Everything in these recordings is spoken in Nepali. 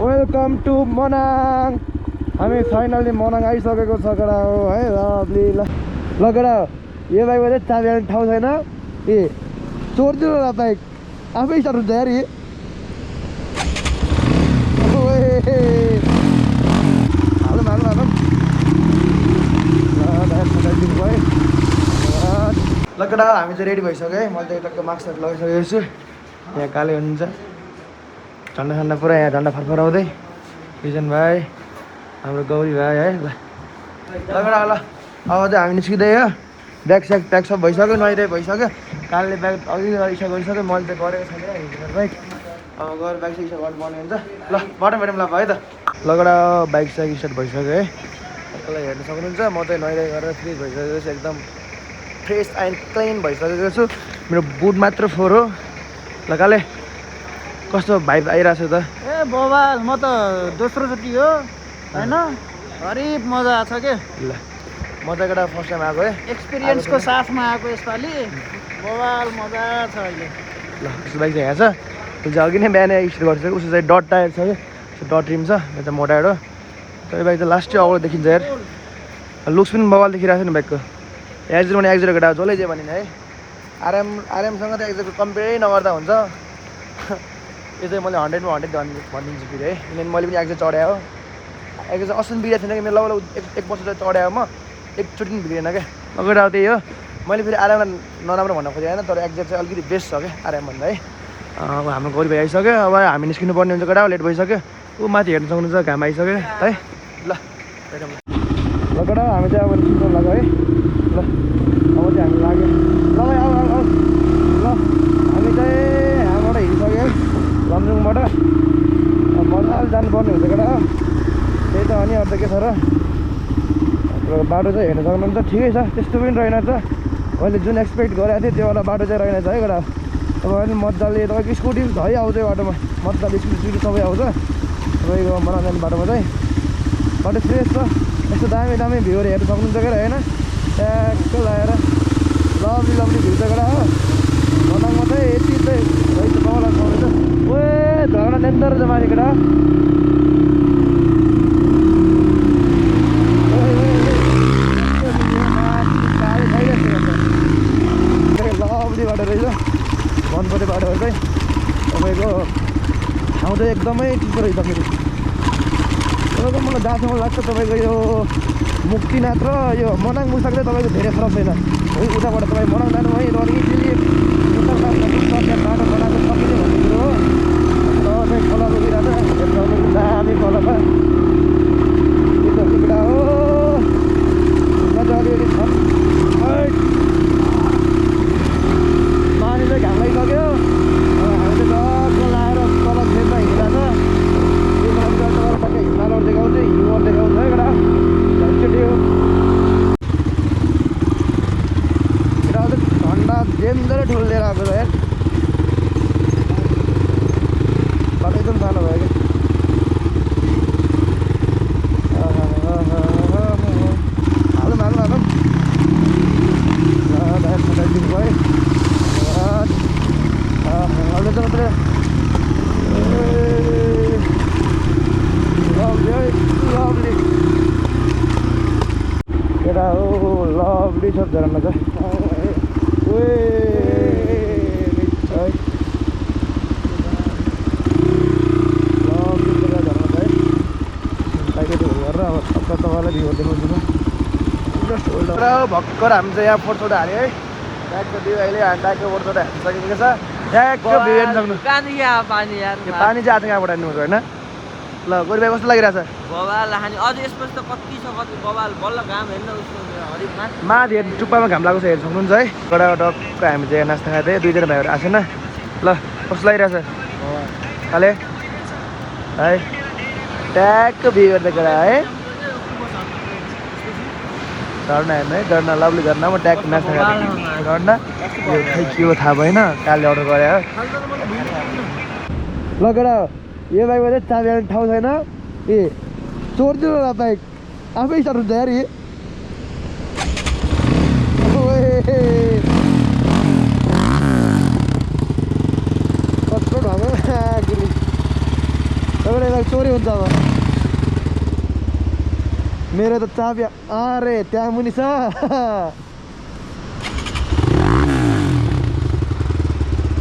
Welcome to Manang. हामी फाइनली मनाङ आइसकेको छ केटा हो है। लभली ल केटा यो बाइकमा चाहिँ चाबी हाल्ने ठाउँ छैन। ए चोरिदिनु होला बाइक आफै स्टार्ट हुन्छ यार। हालौँ हालौँ हालौँ ल केटा हामी चाहिँ रेडी भइसक्यो है। मैले त टक्क मास्कहरू लगाइसकेको छु। यहाँ काले हुनुहुन्छ झन्डा सन्डा पुरा यहाँ झन्डा फरफराउँदै बिजन भाइ हाम्रो गौरी भाइ है। ल केटा ल अब चाहिँ हामी निस्किँदै हो। ब्याग स्याग प्याक सब भइसक्यो नुहाइदिए भइसक्यो। कालले ब्याग अघि इच्छा गरिसक्यो मैले त गरेको छैन बाइक। अब गएर बाइक स्याग गर्नुपर्ने हुन्छ। ल बटम बेटम ल भयो त। ल केटा बाइक स्याग स्टार्ट भइसक्यो है। तपाईँलाई हेर्न सक्नुहुन्छ म चाहिँ नुहाइदिए गरेर फ्रेस भइसकेको छु। एकदम फ्रेस एन्ड क्लिन भइसकेको छु। मेरो बुट मात्र फोहोर हो। ल काले कस्तो भाइब आइरहेको छ त? ए बबाल म त दोस्रोचोटि हो होइन हरिब मजा आएको छ के। ल म त केटा फर्स्ट टाइम आएको है। एक्सपिरियन्सको साथमा आएको यसपालि बबाल मजा छ अहिले। ल उसको बाइक चाहिँ यहाँ छ। त्यो चाहिँ अघि नै बिहानै स्टार्ट गरिसक्यो। उसको चाहिँ डट टायर छ कि डट रिम छ। यो चाहिँ मोटायर हो। तर यो बाइक त लास्टै अगाडि देखिन्छ यार। लुक्स पनि बबाल देखिरहेको छ नि बाइकको। एक्जिट भने एक्जिट केटा जसले जे भने है। आरएमसँग त एक्जिटको कम्पेयरै नगर्दा हुन्छ। यो चाहिँ मैले 100मा 100 भनिदिन्छु फेरि है। किनभने मैले पनि एक्जिट चढाएँ हो। एक्जिट चाहिँ असली बिग्रेको थिएन कि मेरो लगभग एक वर्ष चाहिँ चढाएँ म एकचोटि पनि बिग्रेन क्या। लगेर अब त्यही हो। मैले फेरि आरामलाई नराम्रो भन्न खोजेँ होइन। तर एक्जिट चाहिँ अलिकति बेस्ट छ क्या आरामभन्दा है। अब हाम्रो गौरी भाइ आइसक्यो। अब हामी निस्किनु पर्ने हुन्छ केटा लेट भइसक्यो। ऊ माथि हेर्नु सक्नुहुन्छ घाम आइसक्यो है। ल ल केटा हामी चाहिँ अब निस्किनु लाग्यो है। ल अब चाहिँ हामी लाग्यो। ल भाइ आऊ आऊ आऊ। ल हामी चाहिँ यहाँबाट हिँडिसक्यो है लमजुङबाट। अब मजाले जानुपर्ने हुन्छ केटा हो। त्यही त अनि अर्थ के छ र। बाटो चाहिँ हेर्नु सक्नुहुन्छ ठिकै छ त्यस्तो पनि रहेनछ। मैले जुन एक्सपेक्ट गरेको थिएँ त्योवाला बाटो चाहिँ रहेनछ है केटा। अब अहिले मजाले तपाईँको स्कुटी झै आउँछ बाटोमा मजाले स्कुटी सबै आउँछ तपाईँको मनाङ जाने बाटोमा चाहिँ। बाटो फ्रेस छ। यस्तो दामी दामी भ्यूहरू हेर्नु सक्नुहुन्छ क्या होइन। ट्याक्क लगाएर लभली लभली भ्यू छ केटा हो। मनाङमा चाहिँ यति चाहिँ रहेछ बगाला पाउँछ। ओए झगडा डेन्जर छ माथि केटा। लभली बाटो रहेछ मनपर्ने बाटोहरू चाहिँ। तपाईँको ठाउँ चाहिँ एकदमै चिसो रहेछ फेरि। तपाईँको मलाई जहाँसम्म लाग्छ तपाईँको यो मुक्तिनाथ र यो मनाङ मुसाक चाहिँ तपाईँको धेरै फरक छैन है। उताबाट तपाईँ मनाङ जानु है र इजिली बाटो बनाएको सकिने भन्ने कुरो हो। र चाहिँ खोला बगिरहेको छ हेर्नु दामी खोलामा एउटा हो मजाले छन्। पानी चाहिँ घाम लागिसक्यो। हामी चाहिँ डक्क लाएर तल खेतमा हिँडिरहेको छ। यो तपाईँलाई टक्कै हिमालहरू देखाउँछ हिउँहरू देखाउँछ है एउटा झन्चोटि हो। एउटा चाहिँ ठन्डा डेन्जरै ठुलो लिएर आएको छ यार। बाटो एकदम सानो भयो क्या। हालौँ हालौँ हालौँ दिनु भयो। अहिले त मात्रै लभली है लभली केटा हो। लभली छ झरना चाहिँ। लभली झरना चाहिँ बाइकले गरेर अब तपाईँलाई भ्यू देखाउँछु म। भर्खर हामी चाहिँ यहाँ फोटोसोटो हाल्यो है। ब्यागको भ्यू अहिले ब्यागको फोटोसोटो हालिसकेको छ। ट्याक्क भ्यू हेर्नु सक्नु। पानी चाहिँ आज कहाँबाट हाल्नुहुन्छ होइन। ल गोरी भाइ कस्तो लागिरहेछ? बबाल खाने अझ यसपछि त कति छ कति बबाल बल्ल घाम हेर्न उसको हरिब माथि हेर्नु टुप्पामा घाम लागेको छ हेर्नु सक्नुहुन्छ है। एउटा टक्क हामी चाहिँ नास्ता खाँदै दुईजना भाइहरू आएको छैन। ल कस्तो लागिरहेछ काले है। ट्याक्क भ्यू हेर्दा केटा है। झर्ना हेर्नु है झर्ना लभली झर्ना म ट्याक्क नास्ता खाँदै झर्ना यो खै के हो थाहा भएन। कालले अर्डर गरे हो। ल केटा यो बाइकमा चाहिँ चाबी हाल्ने ठाउँ छैन। ए चोरिदिनु होला बाइक आफै स्टार्ट हुन्छ यार। कस्तो ढङ्ग तपाईँलाई अहिले चोरी हुन्छ अब मेरो त चाबी अरे त्यहाँ मुनि छ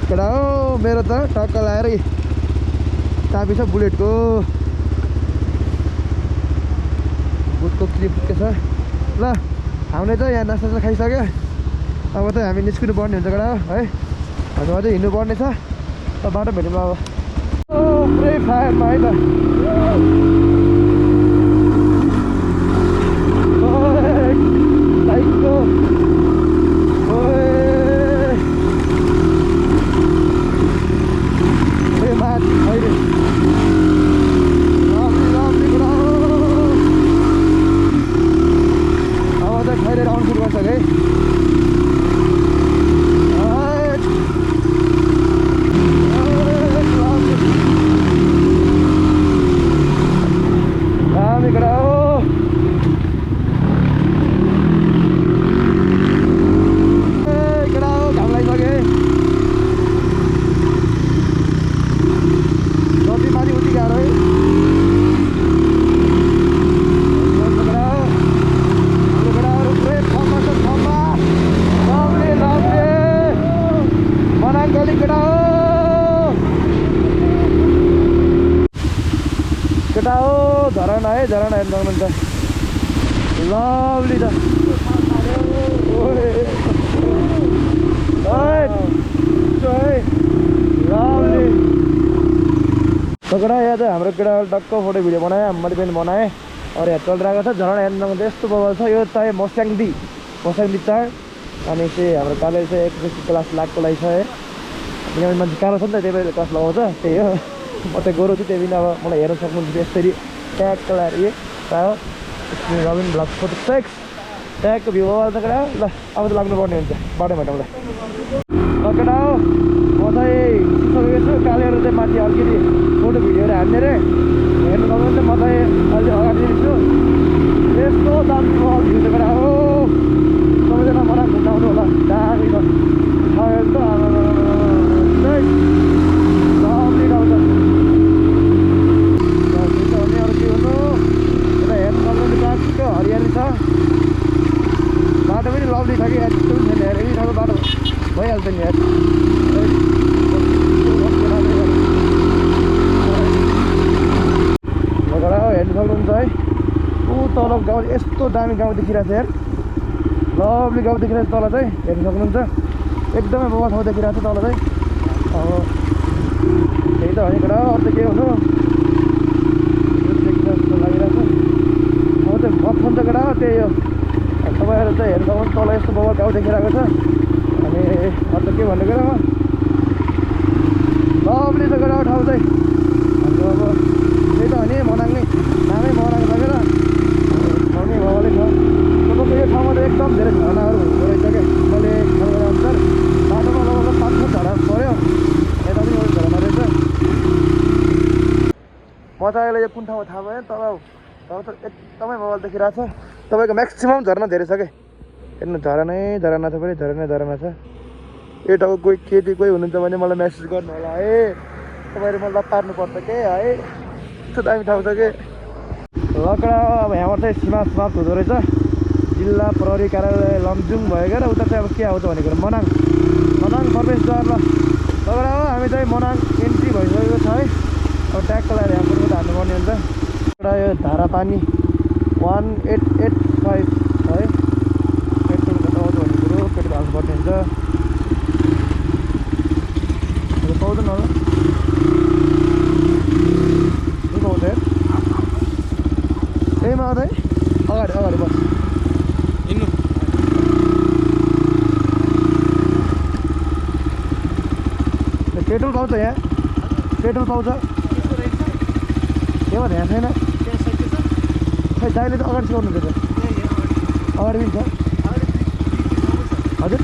केटा हो मेरो त टक्क लाएर चाबी छ बुलेटको बुटको क्लिप के छ ल हामीले त यहाँ नास्ता खाइसक्यो अब त हामी निस्किनु पर्ने हुन्छ केटा है हामी अझै हिँड्नु पर्ने छ बाटो भेट्यौँ अब पुरै फायरमा है त बाइकको माथि खैरे अब त खैरे आउनु सुरु गर्छ है केटा हो झरना है झरना हेर्नु सक्नुहुन्छ लभली त लभली केटा यहाँ त हाम्रो केटा टक्क फोटो भिडियो बनाएँ मैले पनि बनाएँ और यहाँ चलिरहेको छ झरना हेर्नु सक्नुहुन्छ यस्तो बबल छ यो चाहिँ मस्याङदी चाड अनि चाहिँ हाम्रो कलेज चाहिँ एकैछिन क्लास लागको लागि छ है किनभने मान्छे कालो छ नि त त्यही भएर क्लास लगाउँछ त्यही हो म त गोरु छु त्यही पनि अब मलाई हेर्न सक्नुहुन्छ यसरी ट्यागको लागि प्रायः रबिन ब्लग 46 ट्यागको भ्यू आउँछ केटा ल अब त लाग्नुपर्ने हुन्छ बाटो भेटौँला ल केटा हो म चाहिँ सिसकेको छु कालेर चाहिँ माथि अलिकति फोटो भिडियोहरू हान्ने रे हेर्नु सक्नुहुन्छ म चाहिँ अहिले अगाडि छु यस्तो दामी भ्यू छ केटा हो सबैजना मलाई घुम्न आउनु होला दामी छ लभली ठाउँ छ हरियाली छ बाटो पनि लभली छ कि यस्तो पनि छैन यार यति ठाउँको बाटो भइहाल्छ नि यार हेर्नु सक्नुहुन्छ है ऊ तल गाउँ यस्तो दामी गाउँ देखिरहेको छ यार लभली गाउँ देखिरहेको छ तल चाहिँ हेर्नु सक्नुहुन्छ एकदमै बबा ठाउँ देखिरहेको छ तल चाहिँ अब त्यही त हो नि केटा अरू त के हुनु लागिरहेको छ अब चाहिँ मथन त केटा त्यही हो तपाईँहरू चाहिँ हेर्नु सक्नुहुन्छ तल यस्तो बबा गाउँ देखिरहेको छ अनि अरू त के भन्नु केटा लभली छ केटा ठाउँ चाहिँ हाम्रो अब त्यही त हो नि मनाङ नै नामै मनाङ छ क्या ठाउँमै बाबाले छ तपाईँको यो ठाउँमा त एकदम धेरै झरनाहरू हुँदो रहेछ क्या मैले ठाउँ अनुसार बाटोमा लगभग 5-6 झरना पऱ्यो यता पनि एउटा झरना रहेछ म त अहिले यो कुन ठाउँमा थाहा भएन तर त एकदमै बवाल देखिरहेको छ तपाईँको म्याक्सिमम् झरना धेरै छ क्या हेर्नु झरनै झरना छ पनि झरना छ यो ठाउँको कोही केटी कोही हुनुहुन्छ भने मलाई मेसेज गर्नु होला है तपाईँहरू मलाई पार्नुपर्छ के है यस्तो दामी ठाउँ छ कि लकडा अब यहाँबाट चाहिँ सीमा समाप्त हुँदो रहेछ जिल्ला प्रहरी कार्यालय लमजुङ भयो क्या उता चाहिँ अब के आउँछ भनेको मनाङ प्रवेशद्वार ल लकडा हो हामी चाहिँ मनाङ एन्ट्री भइसकेको छ है अब ट्यागको लागि हाम्रो त हाल्नुपर्ने हुन्छ एउटा यो धारा पानी 1885 है पेट्रोल कता आउँछ भन्ने कुरो पेट्रोल हाल्नुपर्ने हुन्छ पाउँदैन होला पाउँछ त्यहीमा आउँछ है अगाडि बस हिँड्नु पेट्रोल पाउँछ यहाँ पेट्रोल पाउँछ केमा ध्यान छैन खै दाइले त अगाडि सिकाउनु हुँदैछ अगाडि पनि छ हजुर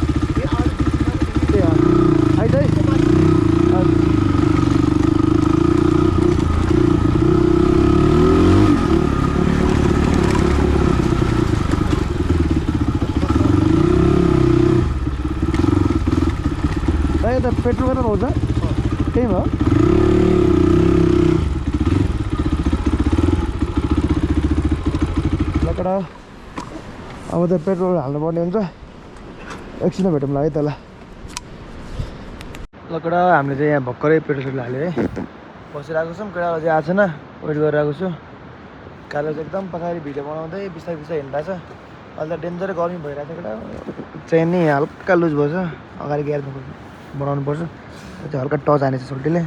ए आइ चाहिँ त पेट्रोल गरेर पाउँछ त्यही भयो लगेर अब त पेट्रोल हाल्नुपर्ने हुन्छ एकछिनमा भेटौँला है त ल केटा हामीले चाहिँ यहाँ भर्खरै पेट्रोल हाल्यो है बसिरहेको छौँ केटालाई चाहिँ आएको छैन वेट गरिरहेको छु कालो चाहिँ एकदम पछाडि भिडियो बनाउँदै बिस्तारै बिस्तारै हिँडिरहेको छ अहिले त डेन्जरै गर्मी भइरहेको छ केटा चेन नि हल्का लुज भएछ अगाडि ग्यार बनाउनु पर्छ त्यो चाहिँ हल्का टच हानेछ सोल्टीले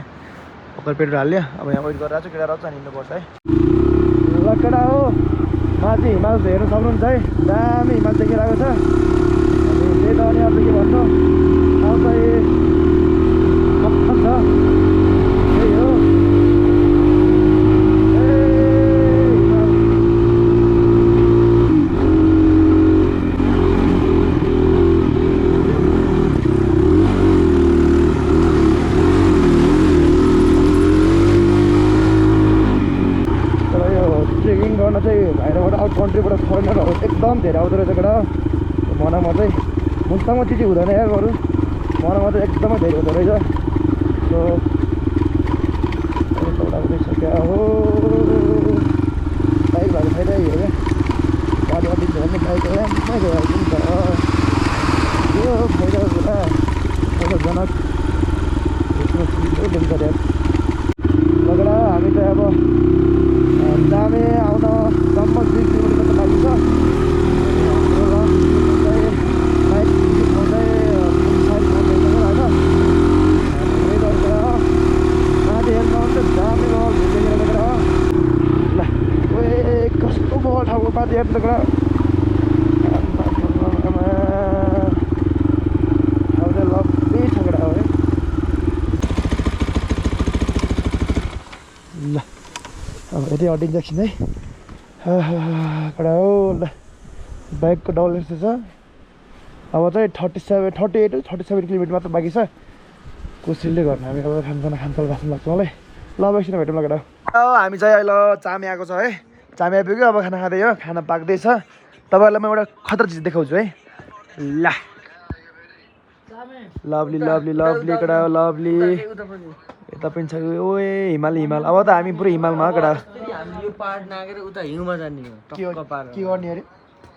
भर्खर पेट्रोल हाल्यो अब यहाँ वेट गरिरहेको छु केटा रच हिँड्नुपर्छ है ल केटा हो माथि हिमाल हेर्नु सक्नुहुन्छ है दामी हिमाल देखिरहेको छ अनि त्यही त अनि अब के भन्नु आउँछ छ त्यही हो ट्रेकिङ गर्न चाहिँ बाहिरबाट आउट कन्ट्रीबाट फरेनरहरू एकदम धेरै आउँदो रहेछ केटा मनामा चाहिँ मुस्ताङमा त्यति हुँदैन यार अरू मनामा चाहिँ एकदमै धेरै हुँदो रहेछ सो क्या हो बाइक भएको फाइदा हो क्या गाडी अलिक झन् बाइक राम्रै गइहाल्छ नि त यो फाइदा कुरा जनक डेन्जर यार लगेर हामी चाहिँ अब जामे आउन सम्म 20 किलोमिटर त बाँकी छ कस्तो बल ठाउँको माथि हेर्नु ठाउँ चाहिँ लब्बी छ केटा हो है ल अब यति अटिन्छ एकछिन है केटा हो ल बाइकको डबल यस्तो छ अब चाहिँ 38 किलोमिटर मात्र बाँकी छ कोसिलले गर्नु हामी अब खानसाना खानसाल बाँच्नु लाग्छ मलाई ल अब एकछिन भेटौँ ल केटा हामी चाहिँ अहिले चामे आएको छ है चामे आइपुग्यो अब खाना खाँदै हो खाना पाक्दैछ तपाईँहरूलाई म एउटा खतरा चिज देखाउँछु है ल लभली लभली लभली केटा हो लभली यता पनि छ ओए हिमाल हिमाल अब त हामी पुरै हिमालमा हो केटा यो पाहाड नागेर उता हिउँमा जाने हो टक्क पार के गर्ने अरे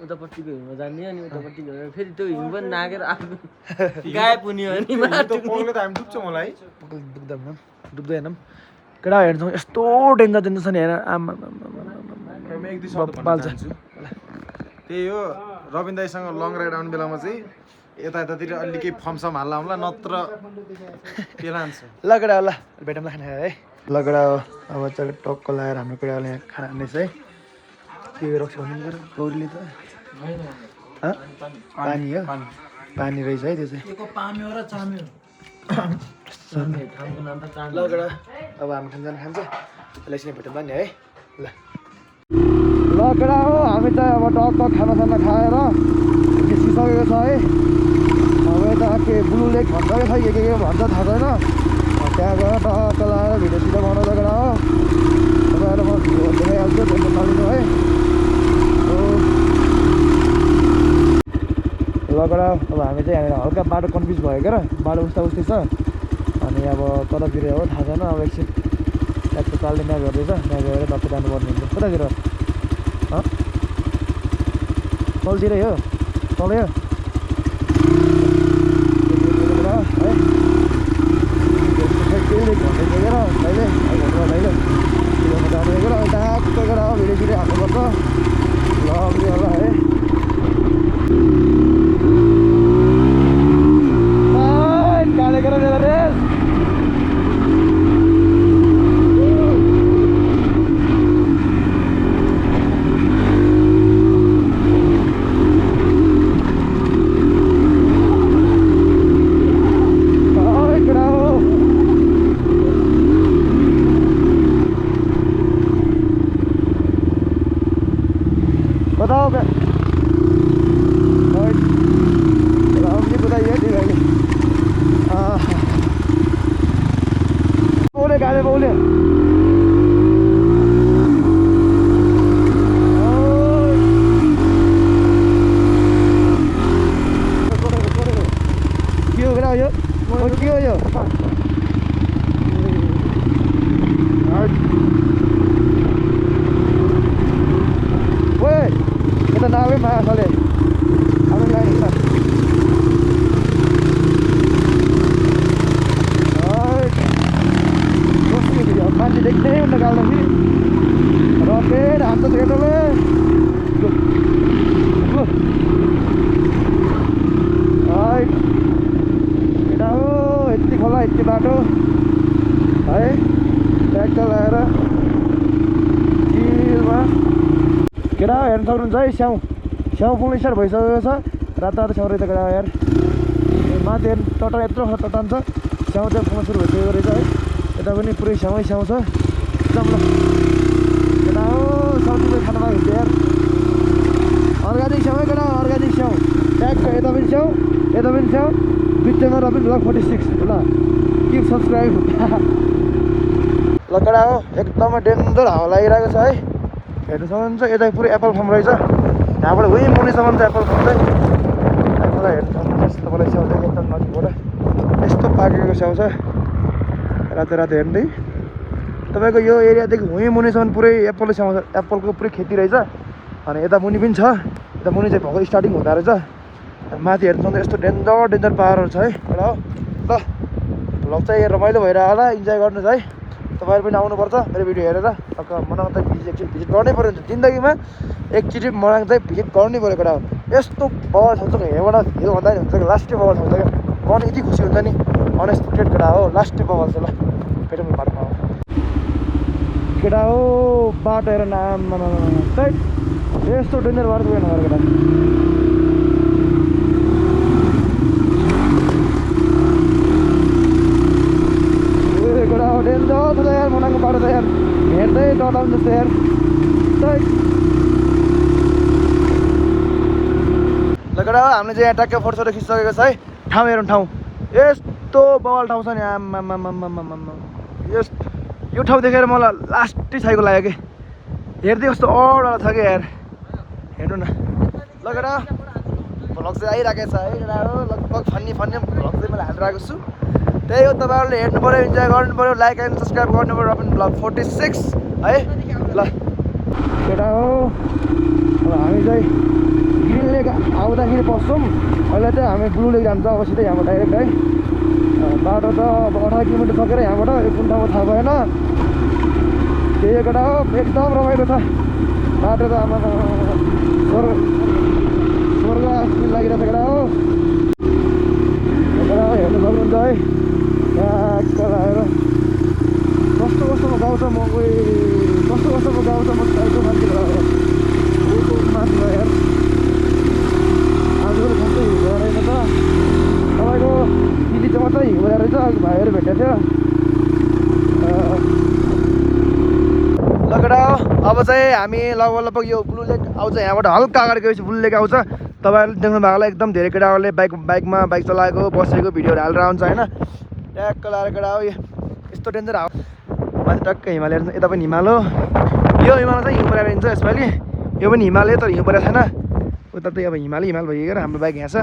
उतापट्टिको हिउँमा जाने अनि उतापट्टि गएर फेरि त्यो हिउँ पनि नागेर आफ्नो गायब हुने हो नि माटो पग्ले त हामी डुब्छ मलाई डुब्दैन केटा हेर्छौँ यस्तो डेन्जर डेन्जर छ नि हेर आमा बाल्छ त्यही हो रविन दाईसँग लङ राइड आउने बेलामा चाहिँ यतातिर अलि केही फर्मसम हाल्ला होला नत्र पेलान्छ ल केटा ल भेटौँ ल खाना है ल केटा अब चाहिँ टक्क लगाएर हाम्रो केटाले यहाँ खाना खानेछ है के रक्स भन्नु गौरीले त पानी हो पानी रहेछ है त्यो चाहिँ ल केटा अब हामी खानजान खान्छ त्यसलाई एकछिन भेटौँ नि है ल ल केटा हो हामी चाहिँ अब टक्क खानासाना खाएर बिसिसकेको छ है अब यता के ब्लु लेक भन्छ कि खै के भन्छ थाहा छैन त्यहाँ गएर टक्क लगाएर भिडियो सिडियो बनाउँदा केटा हो तपाईँहरूलाई म भिडियो देखाइहाल्छु टेन्सन नलिनु है ल केटा अब हामी चाहिँ यहाँनिर हल्का बाटो कन्फ्युज भयो क्या बाटो उस्तै छ अनि अब कतातिर हो थाहा छैन अब एकछिन ट्याक्क चालले म्याच गर्दैछ म्याच गरेर टक्क जानुपर्ने हुन्छ कतातिर तलतिरै हो तलै हो भिडियो सिडियो हाल्नुपर्छ लभली होला है कालेर रेस बताओ क्या रामजी बताइए ठीक है बोले गाने बोले क्यों करा यो क्यों यो छ केटाले केटा हो यति खोला यति बाटो है ट्र्याक्टर लगाएर चिलमा केटा हेर्नु सक्नुहुन्छ है स्याउ स्याउ पुग्नु स्टार्ट भइसकेको छ रातो रातो स्याउ रहेछ केटा यार माथि हेर्नु टटान यत्रो टटान छ स्याउ चाहिँ पुग्न सुरु भइसकेको रहेछ है यता पनि पुरै स्याउै स्याउ छ एकदम ल केटा हो स्याउ चाहिँ खानु माग्छ यार अर्ग्यानिक स्याउ है केटा अर्ग्यानिक स्याउ ट्याक्क यता पनि स्याउ बिचमा र पनि ब्लग 46 ल किप सब्सक्राइब ल केटा हो एकदमै डेन्जर हावा लागिरहेको छ है हेर्नु सक्नुहुन्छ यता पुरै एप्पल फार्म रहेछ यहाँबाट उही मुनिसम्म छ एप्पल फार्म चाहिँ मलाई हेर्नु सक्नुहुन्छ तपाईँलाई स्याउ चाहिँ एकदम नजिकबाट यस्तो पाकेको स्याउ छ रातो रातो हेर्दै तपाईँको यो एरियादेखि उही मुनिसम्म पुरै एप्पलको स्याउ एप्पलको पुरै खेती रहेछ अनि यता मुनि पनि छ यता मुनि चाहिँ भएको स्टार्टिङ हुँदो रहेछ माथि हेर्नु सक्नुहुन्छ यस्तो डेन्जर पाहाडहरू छ है एउटा हो ल भ्लग चाहिँ रमाइलो भइरहेको होला इन्जोय गर्नुहोस् है तपाईँहरू पनि आउनुपर्छ मेरो भिडियो हेरेर मनाङ चाहिँ भिजिट गर्नै पऱ्यो हुन्छ जिन्दगीमा एकचोटि मनाङ चाहिँ भिजिट गर्नै पऱ्यो केटा हो यस्तो बगान ठाउँ चाहिँ हेर्बाट हिल भन्दा नि हुन्छ कि लास्टै बगान ठाउँ छ क्या मन यति खुसी हुन्छ नि अनएक्सपेक्टेड केटा हो लास्टै बगान छ ल फेरि पनि बाटोमा हो केटा हो बाटो हेर नाम चाहिँ यस्तो डेन्जर बाटो पुगेन केटा डेन्जर छ यार मनाङको बाटो त यार हेर्दै डराउनु जस्तो यार ल केटा हो हामीले चाहिँ यहाँ ट्याक्कै फोटो खिचिसकेको छ है ठाउँ हेरौँ ठाउँ यस्तो बवाल ठाउँ छ नि आम्मामामामामा यो ठाउँ देखेर मलाई लास्टै छाइको लाग्यो कि हेर्दै कस्तो अडवाला छ कि यार हेर्नु न ल केटा भ्लग चाहिँ आइरहेको छ है केटा हो लगभग फन्नी भ्लग चाहिँ मैले हालिरहेको छु त्यही हो तपाईँहरूले हेर्नु पऱ्यो इन्जोय गर्नु पऱ्यो लाइक एन्ड सब्सक्राइब गर्नु पऱ्यो अपन ब्लग 46 है ल केटा हो अब हामी चाहिँ ग्रिन लेक आउँदाखेरि पस्छौँ अहिले चाहिँ हामी ब्लू लेक जान्छ अब सिधै यहाँबाट डाइरेक्ट है बाटो त अब 18 किलोमिटर सकेर यहाँबाट कुन ठाउँमा थाहा भएन त्यही हो केटा हो एकदम रमाइलो छ बाटो त आमा स्वर्ग लागिरहेछ केटा हो हेर्नु सक्नुहुन्छ है ट्याक्क लगाएर कस्तो गाउँ छ म कस्तो गाउँ छ म साइडको मान्छे लगाएर माथि यार आजकल कस्तो हिँड्दो रहेछ त तपाईँको दिल्ली चाहिँ मात्रै हिँड्दो रहेछ अघि भाइहरू भेटेको थियो ल केटा हो अब चाहिँ हामी लगभग यो ब्लू लेक आउँछ यहाँबाट हल्का अगाडि गएपछि ब्लू लेक आउँछ तपाईँहरूले देख्नु भएको होला एकदम धेरै केटाहरूले बाइक चलाएको बसेको भिडियोहरू हालेर आउँछ होइन ट्याक्क लगाएर केटा हो यस्तो डेन्जर हावा माथि टक्क हिमालय यता पनि हिमाल हो यो हिमाल चाहिँ हिउँ परेर हिँड्छ यसपालि यो पनि हिमालय तर हिउँ परेको छैन उता चाहिँ अब हिमाल भइगएर हाम्रो बाइक यहाँ छ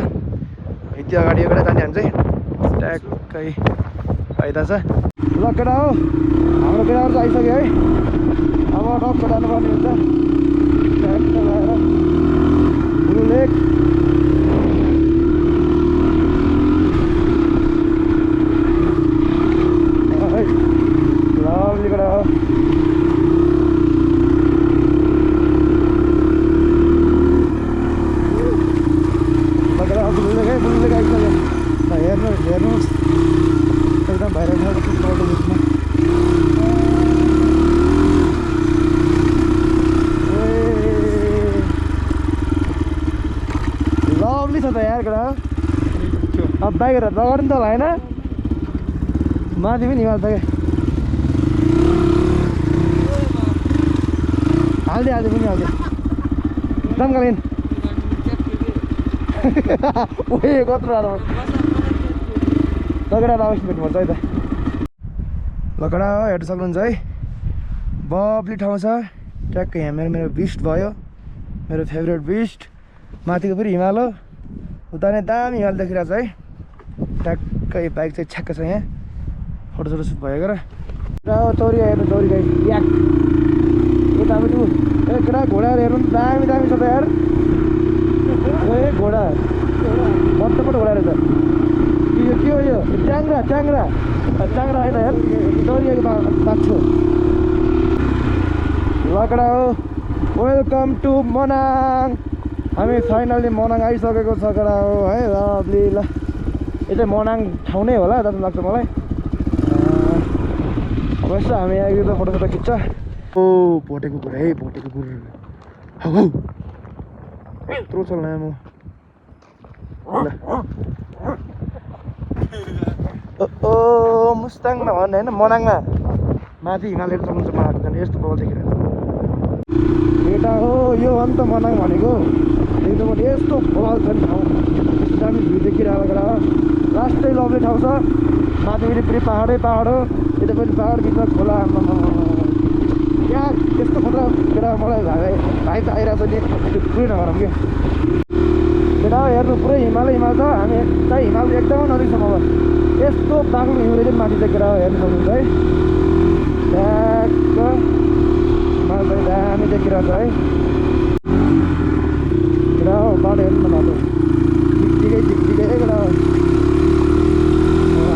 यति अगाडि यो केटा जाने चाहिँ ट्याक्कै फाइदा छ ल केटा हो हाम्रो केटाहरू चाहिँ आइसक्यो है अब टक्क जानुपर्ने हुन्छ ट्याक्क लगाएर ब्लू लेक lovely केटा हो ब्लू लेक आइसक्यो हेर्नुहोस् एकदम भाइरल लभली छ त यार केटा अब बाइकहरू लगाउनु त होला होइन माथि पनि हिमाल छ क्या हालिदियो पनि हालिदियो तम्कालीन ओए कत्रो राम्रो लगेर अवश्य भेट्नुपर्छ है त लगेर हेर्नु सक्नुहुन्छ है बब्ली ठाउँ छ ट्याक्क यहाँ मेरो बिस्ट भयो मेरो फेभरेट बिस्ट माथिको फेरि हिमाल हो उता नै दामी हिमाल देखिरहेको छ है ट्याक्कै बाइक चाहिँ छ्याक्क छ यहाँ फोटो सुट भयो र चौरी हेर्नु चौरी गाई याक यता पनि केटा घोडाहरू हेर्नु दामी छ त यार ए घोडा मत्तपट घोडा रहेछ यो के हो यो च्याङ्ग्रा होइन यार चौरीको बाछो लकडा हो वेलकम टु मनाङ। हामी फाइनली मनाङ आइसकेको छ केटा हो है। लभली ल यो चाहिँ मनाङ ठाउँ नै होला जस्तो लाग्छ मलाई। अब यसो हामी आइदिँदा फोटो खिच्छ। ओ भोटे कुकुर है, भोटे कुकुर हौ हौ यत्रो छ लामो। ओ मुस्ताङमा भन्ने होइन, मनाङमा माथि हिमालयहरू चल्नुहुन्छ माथि जाने यस्तो बल देखेर केटा हो। यो हो नि त मनाङ भनेको। एकदम यस्तो बवाल छ नि ठाउँ, यस्तो दामी भ्यू देखिरहेको केटा हो। लास्टै लभली ठाउँ छ। माथि फेरि पाहाडै पाहाड हो, यता पनि पाहाड बिचमा खोला। यहाँ त्यस्तो खतरा केटा मलाई भाइ त आइरहेको छ नि, त्यो पुरै नगरौँ कि केटा हेर्नु पुरै हिमाल छ। हामी चाहिँ हिमाल एकदमै नजिक छौँ। अब यस्तो बाक्लो हिउँले चाहिँ माथि चाहिँ केटा हेर्नु सक्नुहुन्छ है। ट्याक्क हिमाल चाहिँ दामी देखिरहेको छ है केटा हो। बाटो हेर्नु न बाटो ठिकै केटा हो।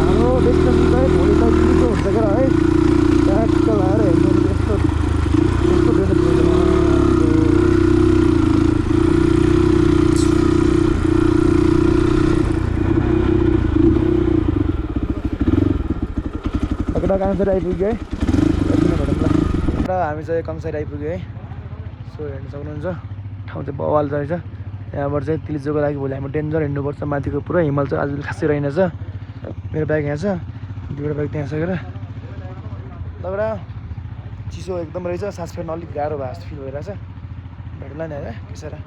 हाम्रो डेस्टिनेसन चाहिँ भोलि चाहिँ चिसो हुन्छ केटा है। ट्याक्क लगाएर हेर्नु यस्तो केटा कङ्सार आइपुग्यो है। र हामी चाहिँ कङ्सार आइपुग्यो है। सो हेर्नु सक्नुहुन्छ ठाउँ चाहिँ बवाल रहेछ। यहाँबाट चाहिँ तिलिचोको लागि भोलि हामी डेन्जर हिँड्नुपर्छ। माथिको पुरा हिमाल चाहिँ आज खासै रहेनछ। मेरो बाइक यहाँ छ, दुईवटा बाइक त्यहाँ छ क्या। लगडा चिसो एकदम रहेछ। सास फेर्न अलिक गाह्रो भयो जस्तो फिल भइरहेछ। भेट्ला नि है केसरा।